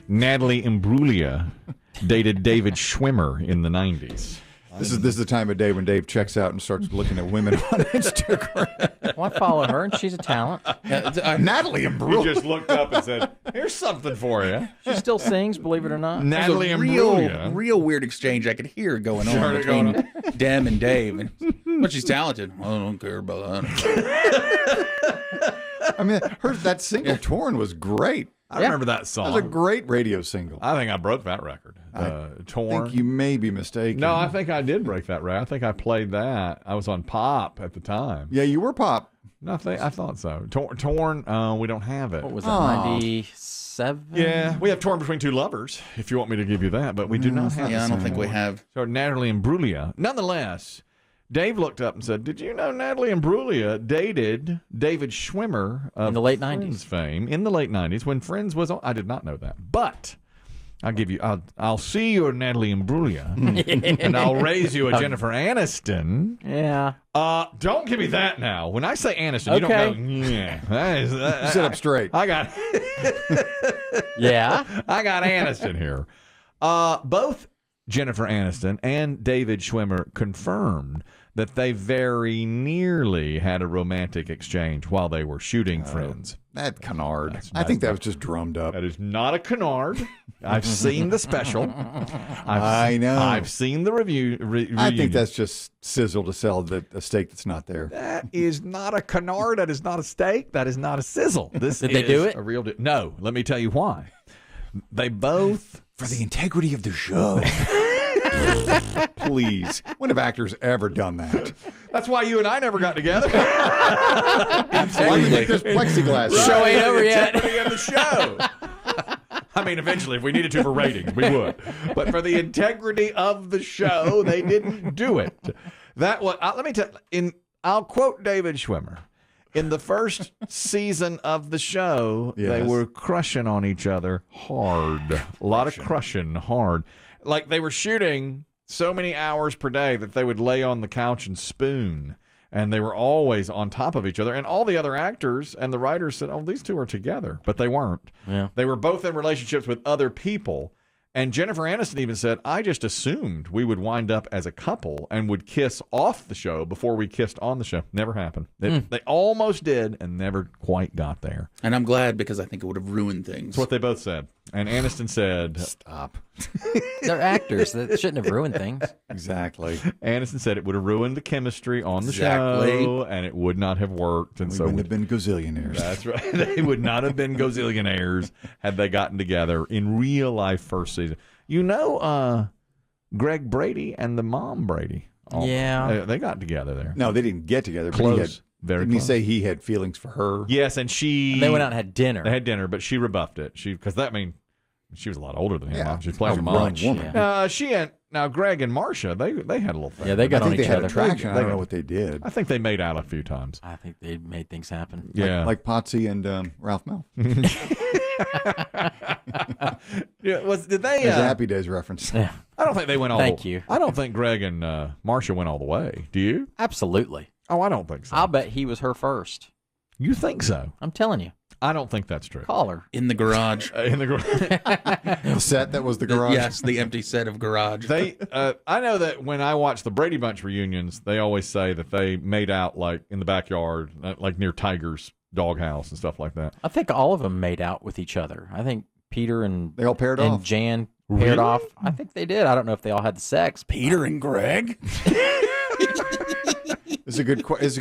Natalie Imbruglia dated David Schwimmer in the 90s. This is the time of day when Dave checks out and starts looking at women on Instagram. Well, I follow her, and she's a talent. Natalie Imbruglia. You just looked up and said, here's something for you. She still sings, believe it or not. Natalie There's Imbruglia. real weird exchange I could hear going on between Demm and Dave. But she's talented. I don't care about that. I mean, that single "Torn" was great. I remember that song. That was a great radio single. I think I broke that record. Torn. I think you may be mistaken. No, I think I did break that record. I think I played that. I was on Pop at the time. Yeah, you were Pop. Nothing. I thought so. Torn. We don't have it. What was that? 97. Yeah, we have Torn Between Two Lovers. If you want me to give you that, but we do not have. Yeah, I don't think we have. So Natalie Imbruglia. Nonetheless, Dave looked up and said, "Did you know Natalie Imbruglia dated David Schwimmer of In the late Friends 90s. fame in the late 90s when Friends was on?" I did not know that, but I'll give you. I'll see your Natalie Imbruglia, and I'll raise you a Jennifer Aniston. Yeah. Don't give me that now. When I say Aniston, you Okay. don't go. Yeah, Sit up straight. I got. Yeah. I got Aniston here. Both Jennifer Aniston and David Schwimmer confirmed that they very nearly had a romantic exchange while they were shooting Friends. That canard. I think that was just drummed up. That is not a canard. I've seen the special. I know. I've seen the review. I think that's just sizzle to sell a steak that's not there. That is not a canard. That is not a steak. That is not a sizzle. This Did they do it? A real no. Let me tell you why. They both. For the integrity of the show. Please. When have actors ever done that? That's why you and I never got together. Why do we make this plexiglass? Show ain't over yet. Integrity of the show. I mean, eventually, if we needed to for ratings, we would. But for the integrity of the show, they didn't do it. That was. Let me tell. I'll quote David Schwimmer. In the first season of the show, they were crushing on each other hard. A lot of crushing hard. Like they were shooting so many hours per day that they would lay on the couch and spoon. And they were always on top of each other. And all the other actors and the writers said, oh, these two are together. But they weren't. Yeah. They were both in relationships with other people. And Jennifer Aniston even said, I just assumed we would wind up as a couple and would kiss off the show before we kissed on the show. Never happened. They almost did and never quite got there. And I'm glad because I think it would have ruined things. That's what they both said. And Aniston said... Stop. They're actors. That shouldn't have ruined things. Exactly. Aniston said it would have ruined the chemistry on the show and it would not have worked. And We so wouldn't have been gazillionaires. That's right. They would not have been gazillionaires had they gotten together in real life first season. You know Greg Brady and the mom Brady. Yeah. They got together there. No, they didn't get together. Close. But he had, Very didn't close. he say he had feelings for her? Yes, and she... And they went out and had dinner. They had dinner, but she rebuffed it. Because she was a lot older than him. Yeah. She was playing A a grown mom. woman. Yeah. Now, Greg and Marcia, they had a little thing. Yeah, they got I on think each they had other. attraction. I They- don't know what they did. I think they made out a few times. I think they made things happen. Yeah. Like Potsy and Ralph Mel. Yeah, did they? There's a Happy Days reference. Yeah. I don't think they went all. Thank you. I don't think Greg and Marcia went all the way. Do you? Absolutely. Oh, I don't think so. I'll bet he was her first. You think so? I'm telling you. I don't think that's true. Call her. In the garage. In the The set that was the garage. Yes, the empty set of garage. they, I know that when I watch the Brady Bunch reunions, they always say that they made out like in the backyard, like near Tiger's doghouse and stuff like that. I think all of them made out with each other. I think Peter and They all paired and off. Jan Really? paired off. I think they did. I don't know if they all had the sex. Peter and Greg. It's a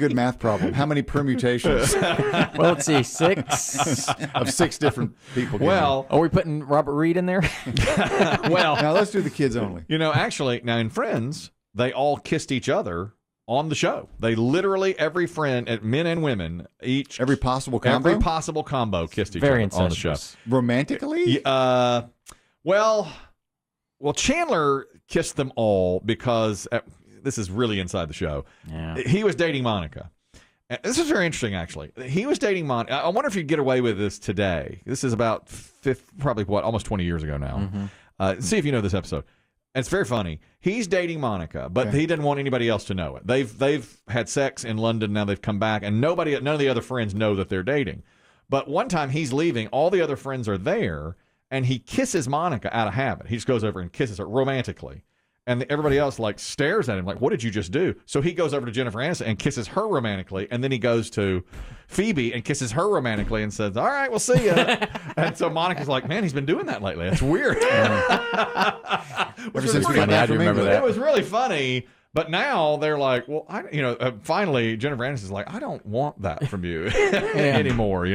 good math problem. How many permutations Well, let's see. 6. of 6 different people? Well, Are we putting Robert Reed in there? now let's do the kids only. actually, now in Friends, they all kissed each other on the show. They literally, every friend, men and women, each Every possible combo. every possible combo kissed each Very other on the show. incestuous. Romantically? Well, Chandler kissed them all because this is really inside the show. Yeah. He was dating Monica. And this is very interesting, actually. He was dating Monica. I wonder if you'd get away with this today. This is about almost 20 years ago now. See if you know this episode. It's very funny. He's dating Monica, but he didn't want anybody else to know it. They've had sex in London. Now they've come back, and none of the other friends know that they're dating. But one time he's leaving. All the other friends are there, and he kisses Monica out of habit. He just goes over and kisses her romantically. And everybody else like stares at him like, what did you just do? So he goes over to Jennifer Aniston and kisses her romantically. And then he goes to Phoebe and kisses her romantically and says, all right, we'll see ya. And so Monica's like, man, he's been doing that lately. That's weird. Ever since we got funny. I back do from remember England. that. It was really funny. But now they're like, well, finally Jennifer Aniston's like, I don't want that from you anymore,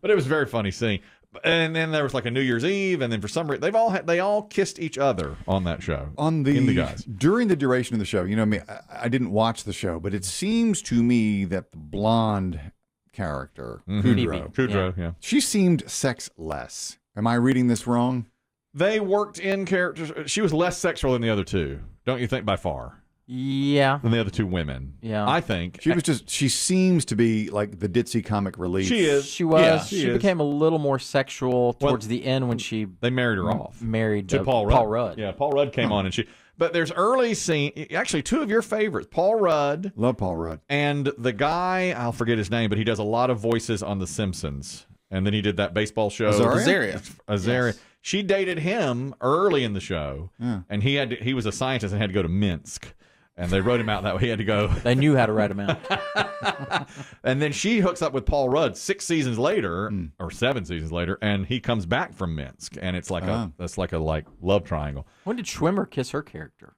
But it was a very funny scene. And then there was like a New Year's Eve, and then for some reason they all kissed each other on that show. In the guys during the duration of the show, I didn't watch the show, but it seems to me that the blonde character, Kudrow, yeah. she seemed sexless. Am I reading this wrong? They worked in characters. She was less sexual than the other two, don't you think? By far, Yeah. than the other two women. Yeah. I think She seems to be like the ditzy comic relief. she is. She was. Yeah, she is. became a little more sexual towards the end when she They married her off married to Paul Rudd. Rudd. Yeah, Paul Rudd came on, and But there's early scene. Actually, two of your favorites, Paul Rudd. Love Paul Rudd. And the guy, I'll forget his name, but he does a lot of voices on The Simpsons. And then he did that baseball show. Azaria? Azaria. Yes. She dated him early in the show. Yeah. And he was a scientist and had to go to Minsk. And they wrote him out that way. He had to go. They knew how to write them out. And then she hooks up with Paul Rudd 6 seasons later, or 7 seasons later, and he comes back from Minsk. And it's like a love triangle. When did Schwimmer kiss her character?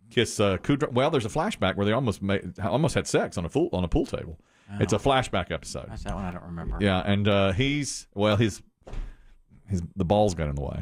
Kiss Kudrow. Well, there's a flashback where they almost had sex on a pool table. Oh. It's a flashback episode. That's that one I don't remember. Yeah, and the balls got in the way.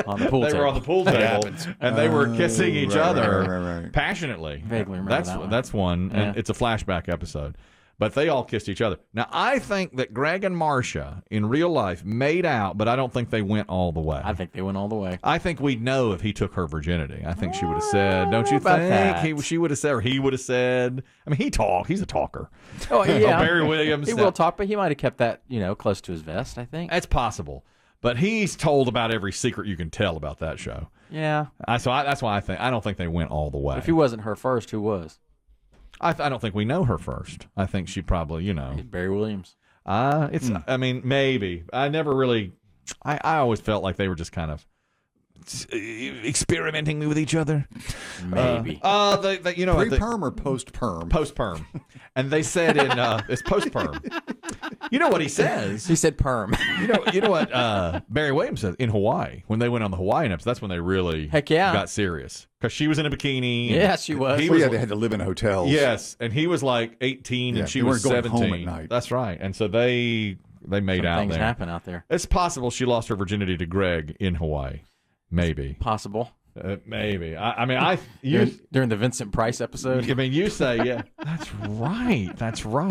On the pool They table. were on the pool table, and they were kissing each other right. passionately. Vaguely remember that one. That's one, Yeah. and it's a flashback episode. But they all kissed each other. Now, I think that Greg and Marcia in real life made out, but I don't think they went all the way. I think they went all the way. I think we'd know if he took her virginity. I think she would have said, don't you about think? that. She would have said, or he would have said. I mean, he's a talker. Oh yeah, Barry Williams. He will talk, but he might have kept that close to his vest. I think. It's possible. But he's told about every secret you can tell about that show. Yeah. That's why I don't think they went all the way. If he wasn't her first, who was? I don't think we know her first. I think she probably, Barry Williams. I mean, maybe. I never really. I always felt like they were just kind of experimenting with each other. Maybe. Pre-perm or post-perm? Post-perm. And they said it's post-perm. You know what he says? He said perm. You know what Barry Williams says in Hawaii when they went on the Hawaiian episode. That's when they really got serious because she was in a bikini. Yeah, she was. They had to live in hotels. Yes, and he was like 18 and she they was weren't going 17. home at night. That's right. And so they made Some out things there. happen out there. It's possible she lost her virginity to Greg in Hawaii. Maybe. Possible. Maybe. During the Vincent Price episode. I mean, you say, yeah. That's right. That's right.